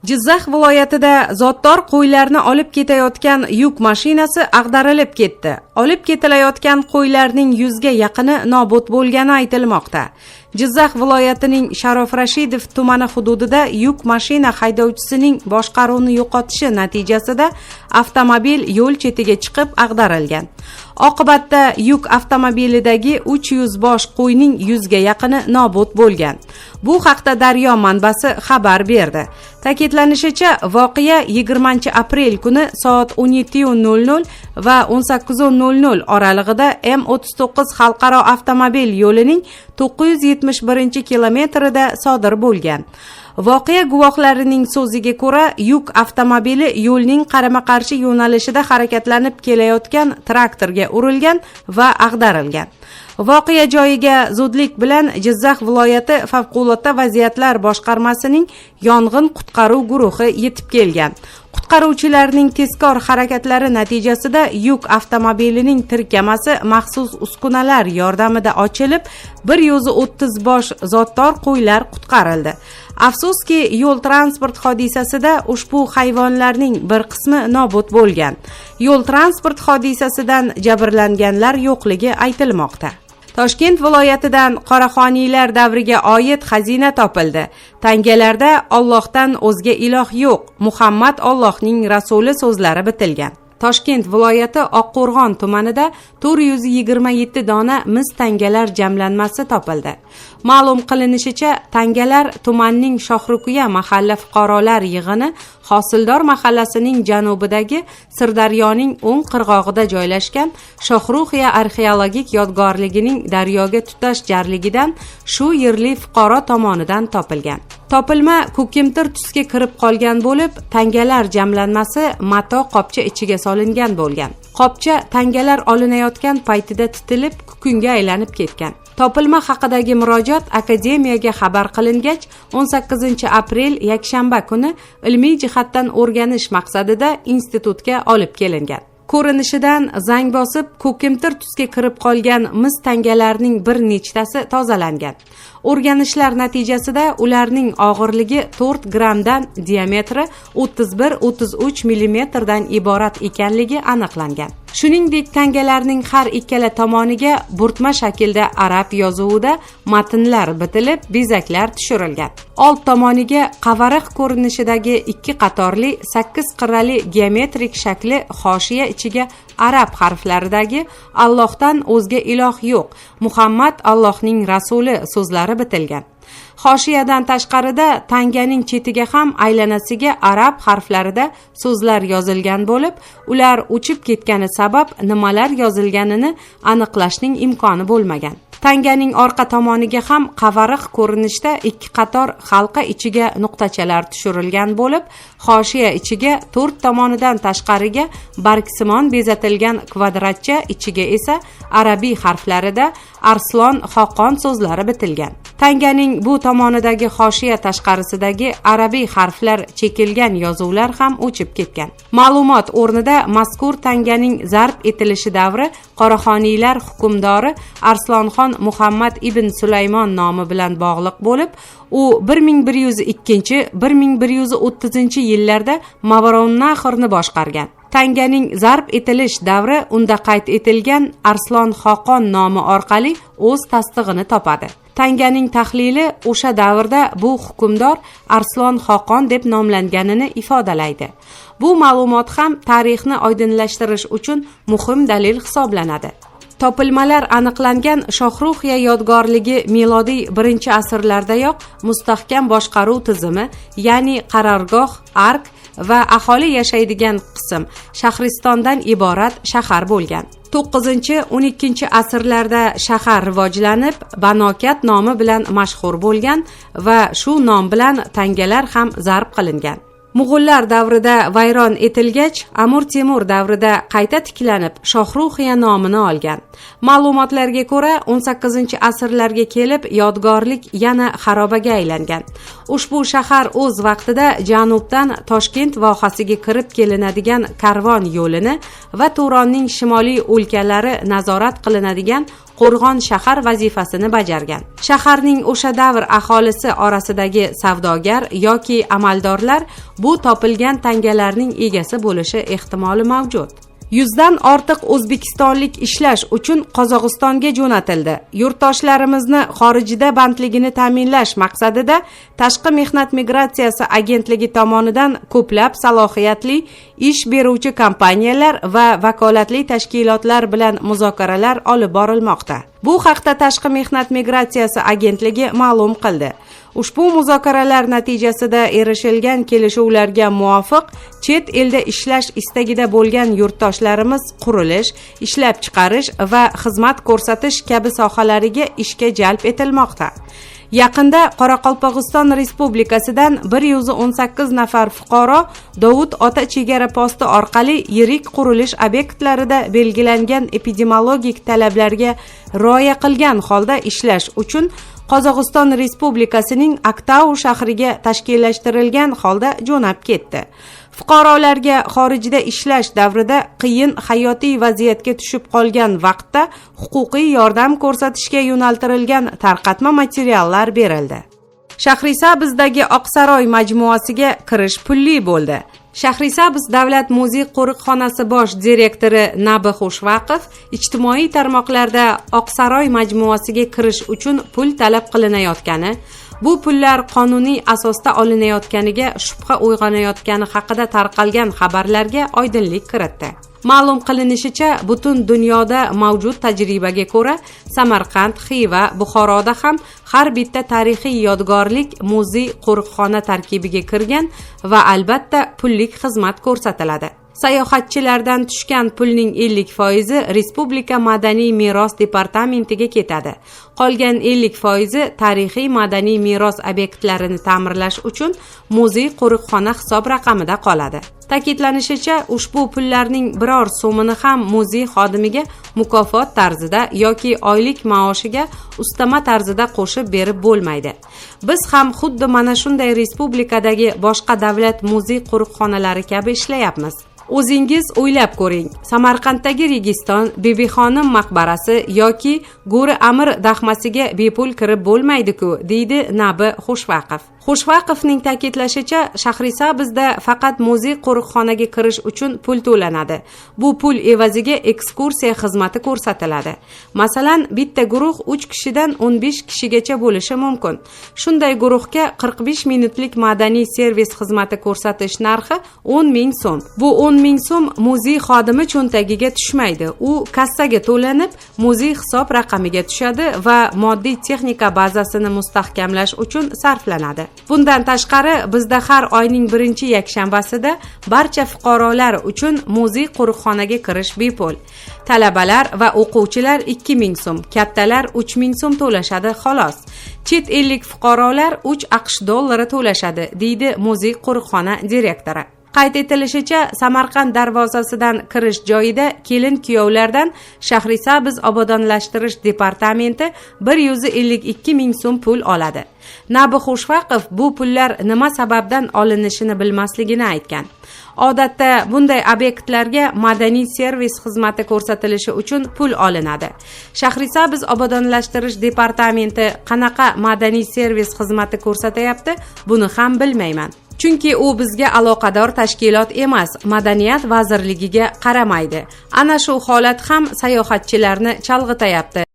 Jizzax viloyatida zotdor qo'ylarni olib ketayotgan yuk mashinasi ag'darilib ketdi. Olib ketilayotgan qo'ylarning 100 ga yaqini nobud bo'lgani aytilmoqda. Jizzax viloyatining Sharof Rashidov tumani hududida yuk mashina haydovchisining boshqaruvni yo'qotishi natijasida avtomobil yo'l chetiga chiqib ag'darilgan. Oqibatda yuk avtomobilidagi 300 bosh qo'yning 100 ga yaqini nobud bo'lgan. Bu haqda Daryo manbasi xabar berdi. Ta'kidlanishicha, voqea 20-aprel kuni soat 17:00 va 18:00 oralig'ida M39 xalqaro avtomobil yo'lining 971-kilometrida sodir bo'lgan. Voqea guvohlarining so'ziga ko'ra, yuk avtomobili yo'lning qarama-qarshi yo'nalishida harakatlanib kelayotgan traktorga urilgan va ag'darilgan. Voqea joyiga zudlik bilan Jizzax viloyati favqulodda vaziyatlar boshqarmasining yong'in qutqaruv guruhi yetib kelgan. Qutqaruvchilarning tezkor harakatlari natijasida yuk avtomobilining tirkamasi maxsus uskunalar yordamida ochilib, 130 bosh zotdor qo'ylar qutqarildi. Afsuski, yo'l transport hodisasida ushbu hayvonlarning bir qismi nobud bo'lgan. Yo'l transport hodisasidan jabrlanganlar yo'qligi aytilmoqda. Toshkent viloyatidan qoraxoniylar davriga oid xazina topildi. Tangalarda Allohdan o'zga iloh yo'q, Muhammad Allohning rasuli so'zlari bitilgan. Toshkent viloyati Oqqo'rg'on tumanida 427 dona mis tangalar jamlanmasi topildi. Ma'lum qilinishicha, tangalar tumanning Shohrukuya mahalla fuqarolar yig'ini Hosildor mahallasining janubidagi Sirdaryoning o'ng qirg'og'ida joylashgan Shohrukuya arxeologik yodgorligining daryoga tutash jarligidan shu yerli fuqaro tomonidan topilgan. Topilma ko'kimtir tusga kirib qolgan bo'lib, tangalar jamlanmasi mato qopcha ichiga solingan bo'lgan. Qopcha tangalar olinayotgan paytida titilib, kukunga aylanib ketgan. Topilma haqidagi murojaat akademiyaga xabar qilingach, 18-aprel yakshanba kuni ilmiy jihatdan o'rganish maqsadida institutga olib kelingan. Ko'rinishidan zang bosib, ko'kimtir tusga kirib qolgan mis tangalarning bir nechtasi tozalangan. O'rganishlar natijasida ularning og'irligi 4 grammdan, diametri 31-33 millimetrdan iborat ekanligi aniqlangan. Shuningdek, tangalarning har ikkala tomoniga burtma shaklda arab yozuvida matnlar bitilib, bezaklar tushirilgan. Old tomoniga qavariq ko'rinishidagi 2 qatorli 8 qirrali geometrik shakli hoshiya ichiga arab harflaridagi Allohdan o'zga iloh yo'q, Muhammad Allohning rasuli so'zlari bitilgan. Hoshiyadan tashqarida tanganing chetiga ham aylanasiga arab harflarida so'zlar yozilgan bo'lib, ular uchib ketgani sabab nimalar yozilganini aniqlashning imkoni bo'lmagan. Tanganing orqa tomoniga ham qavariq ko'rinishda 2 qator halqa ichiga nuqtachalar tushirilgan bo'lib, hoshiya ichiga 4 tomonidan tashqariga bargsimon bezatilgan kvadratcha ichiga esa arabiy harflarida Arslon Xoqon so'zlari bitilgan. Tanganing bu tomonidagi hoshiya tashqarisidagi arabiy harflar chekilgan yozuvlar ham o'chib ketgan. Ma'lumot o'rnida mazkur tanganing zarb etilishi davri Qoraxoniylar hukmdori Arslonxon Muhammad ibn Sulaymon nomi bilan bog'liq bo'lib, u 1102-1130 yillarda Mavaronnahrni boshqargan. Tanganing zarb etilish davri unda qayd etilgan Arslon Xoqon nomi orqali o'z tasdig'ini topadi. Tanganing tahlili o'sha davrda bu hukmdor Arslon Xoqon deb nomlanganini ifodalaydi. Bu ma'lumot ham tarixni oydinlashtirish uchun muhim dalil hisoblanadi. Topilmalar aniqlangan Shohruxiya yodgorligi milodiy 1-asrlardayoq mustahkam boshqaruv tizimi, ya'ni qarorgoh, ark va aholi yashaydigan qism Shahristondan iborat shahar bo'lgan. 9-12 asrlarda shahar rivojlanib, Banokat nomi bilan mashhur bo'lgan va shu nom bilan tangalar ham zarb qilingan. Mo'g'ullar davrida vayron etilgach, Amir Temur davrida qayta tiklanib, Shohruxiya nomini olgan. Ma'lumotlarga ko'ra, 18-asrlarga kelib yodgorlik yana xarobaga aylangan. Ushbu shahar o'z vaqtida janubdan Toshkent vohasiga kirib kelinadigan karvon yo'lini va Turonning shimoliy o'lkalari nazorat qilinadigan Qo'rg'on shahar vazifasini bajargan. Shaharning o'sha davr aholisi orasidagi savdogar yoki amaldorlar bu topilgan tangalarning egasi bo'lishi ehtimoli mavjud. 100 dan ortiq o'zbekistonlik ishlash uchun Qozog'istonga jo'natildi. Yurtdoshlarimizni xorijda bandligini ta'minlash maqsadida Tashqi mehnat migratsiyasi agentligi tomonidan ko'plab salohiyatli ish beruvchi kompaniyalar va vakolatli tashkilotlar bilan muzokaralar olib borilmoqda. Bu haqda Tashqi mehnat migratsiyasi agentligi ma'lum qildi. Ushbu muzokaralar natijasida erishilgan kelishuvlarga muvofiq chet elda ishlash istagida bo'lgan yurtdoshlarimiz qurilish, ishlab chiqarish va xizmat ko'rsatish kabi sohalariga ishga jalb etilmoqda. Yaqinda Qoraqalpog'iston Respublikasidan 118 nafar fuqaro Dovud Ota chegara posti orqali yirik qurilish obyektlarida belgilangan epidemiologik talablarga rioya qilgan holda ishlash uchun Qozog'iston Respublikasining Aktau shahriga tashkillashtirilgan holda jo'nab ketdi. Fuqarolarga xorijda ishlash davrida qiyin hayotiy vaziyatga tushib qolgan vaqtda huquqiy yordam ko'rsatishga yo'naltirilgan tarqatma materiallar berildi. Shahrisabzdagi Oqsaroy majmuasiga kirish pulli bo'ldi. Shahrisabz davlat muzey qo'riqxonasi bosh direktori Nabi Xushvaqov ijtimoiy tarmoqlarda Oqsaroy majmuasiga kirish uchun pul talab qilinayotgani, bu pullar qonuniy asosda olinayotganiga shubha uyg'onayotgani haqida tarqalgan xabarlarga oydinlik kiritdi. Ma'lum qilinishicha, butun dunyoda mavjud tajribaga ko'ra, Samarqand, Xiva, Buxoroda ham har bitta tarixiy yodgorlik muzey qo'riqxona tarkibiga kirgan va albatta pullik xizmat ko'rsatiladi. Sayohatchilardan tushgan pulning 50% Respublika madaniy meros departamentiga ketadi. Qolgan 50% tarixiy madaniy meros obyektlarini ta'mirlash uchun muzey qo'riqxona hisob raqamida qoladi. Ta'kidlanishicha, ushbu pullarning biror so'mini ham muzey xodimiga mukofot tarzida yoki oylik maoshiga ustama tarzida qo'shib berib bo'lmaydi. Biz ham xuddi mana shunday respublikadagi boshqa davlat muzey qo'riqxonalari kabi ishlayapmiz. O'zingiz o'ylab ko'ring, Samarqanddagi Registon, Bebixonim maqbarasi yoki Go'ri Amir daxmasiga bepul kirib bo'lmaydi-ku, deydi Nabi Xushvaqov. Xushvaqovning ta'kidlashicha, Shahrisabzda faqat muzey qo'riqxonaga kirish uchun pul to'lanadi. Bu pul evaziga ekskursiya xizmati ko'rsatiladi. Masalan, bitta guruh 3 kishidan 15 kishigacha bo'lishi mumkin. Shunday guruhga 45 minutlik madaniy servis xizmati ko'rsatish narxi 10 ming so'm. Bu 10 ming so'm muzey xodimi cho'ntagiga tushmaydi. U kassaga to'lanib, muzey hisob raqamiga tushadi va moddiy texnika bazasini mustahkamlash uchun sarflanadi. Bundan tashqari, bizda har oyning 1-yakshanbasida barcha fuqarolar uchun muzey qo'riqxonaga kirish bepul. Talabalar va o'quvchilar 2 ming so'm, kattalar 3 ming so'm to'lashadi xolos. Chet ellik fuqarolar 3 AQSh dollari to'lashadi, deydi muzey qo'riqxona direktori. Qayd etilishicha, Samarqand darvozasidan kirish joyida kelin-kuyovlardan Shahrisabz obodonlashtirish departamenti 152 ming so'm pul oladi. Nabi Xushvaqov bu pullar nima sababdan olinishini bilmasligini aytgan. Odatda bunday obyektlarga madaniy servis xizmati ko'rsatilishi uchun pul olinadi. Shahrisabz obodonlashtirish departamenti qanaqa madaniy servis xizmati ko'rsatayapti, buni ham bilmayman. Chunki u bizga aloqador tashkilot emas, Madaniyat vazirligiga qaramaydi. Ana shu holat ham sayohatchilarni chalg'itayapti.